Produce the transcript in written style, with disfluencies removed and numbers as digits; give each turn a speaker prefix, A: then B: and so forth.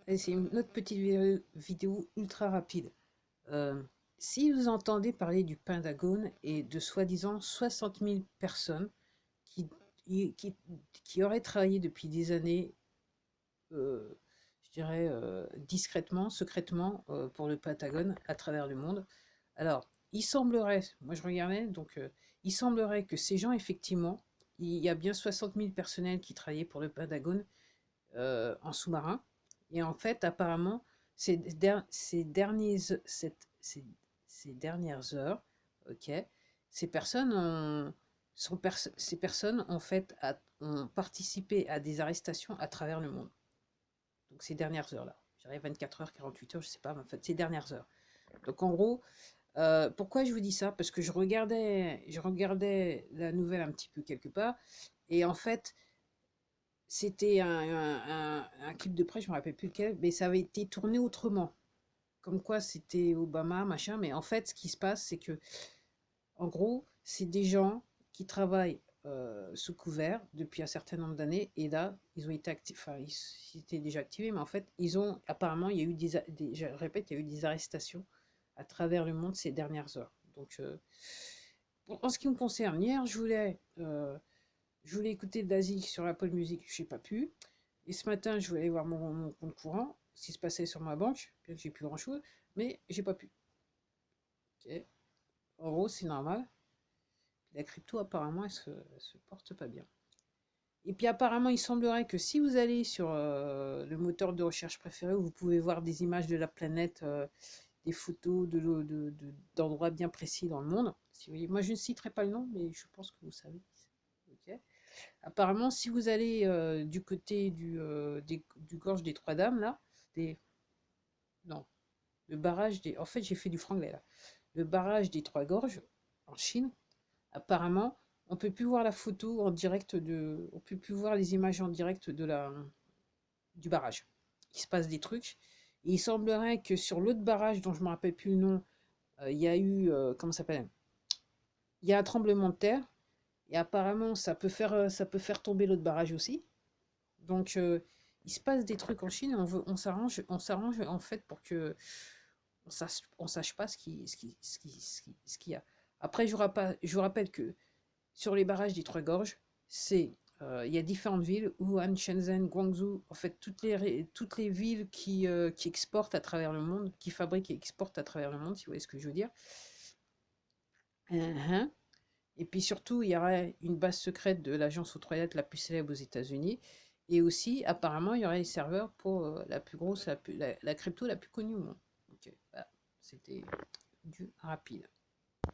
A: Et c'est une autre petite vidéo ultra rapide. Euh, Si vous entendez parler du Pentagone et de soi-disant 60 000 personnes qui, qui, qui auraient travaillé depuis des années, euh, je dirais discrètement, secrètement, pour le Pentagone à travers le monde. Alors, il semblerait, moi je regardais, donc il semblerait que ces gens, effectivement, il y a bien 60 000 personnels qui travaillaient pour le Pentagone en sous-marin. Et en fait, apparemment, ces dernières heures, ok, ces personnes ces personnes en fait ont participé à des arrestations à travers le monde. Donc ces dernières heures-là, j'arrive 24 heures, 48 heures, je sais pas, mais en fait ces dernières heures. Donc en gros, pourquoi je vous dis ça? Parce que je regardais la nouvelle un petit peu quelque part, et en fait, c'était un clip de presse, je me rappelle plus lequel, mais ça avait été tourné autrement. Comme quoi c'était Obama, machin, mais en fait, ce qui se passe, c'est que, en gros, c'est des gens qui travaillent sous couvert depuis un certain nombre d'années, et là, ils ont été actifs, enfin, ils étaient déjà activés, mais en fait, apparemment, il y a eu je répète, il y a eu des arrestations à travers le monde ces dernières heures. Donc, en ce qui me concerne, hier, je voulais écouter de la zik sur Apple Music, je n'ai pas pu. Et ce matin, je voulais aller voir mon compte courant, ce qui se passait sur ma banque, bien que j'ai plus grand chose, mais j'ai pas pu. Ok. En gros, c'est normal. La crypto, apparemment, elle se porte pas bien. Et puis apparemment, il semblerait que si vous allez sur le moteur de recherche préféré, où vous pouvez voir des images de la planète, des photos d'endroits bien précis dans le monde. Si vous voyez, moi, je ne citerai pas le nom, mais je pense que vous savez. Ok. Apparemment, si vous allez du côté du gorge des Trois Dames, là, des, non, le barrage des, en fait, j'ai fait du franglais là. Le barrage des Trois Gorges en Chine, apparemment, on peut plus voir la photo en direct on peut plus voir les images en direct du barrage. Il se passe des trucs. Et il semblerait que sur l'autre barrage, dont je me rappelle plus le nom, il y a eu, comment ça s'appelle? Il y a un tremblement de terre. Et apparemment, ça peut faire tomber l'autre barrage aussi. Donc, il se passe des trucs en Chine et on s'arrange en fait pour que on sache pas ce qu'il y a. Après, je vous rappelle que sur les barrages des Trois Gorges, il y a différentes villes, Wuhan, Shenzhen, Guangzhou, en fait toutes les villes qui exportent à travers le monde, qui fabriquent et exportent à travers le monde, si vous voyez ce que je veux dire. Uhum. Et puis surtout, il y aurait une base secrète de l'agence outre-Orientale la plus célèbre aux États-Unis. Et aussi, apparemment, il y aurait les serveurs pour la plus grosse, la crypto la plus connue au monde. Ok, voilà, c'était du rapide.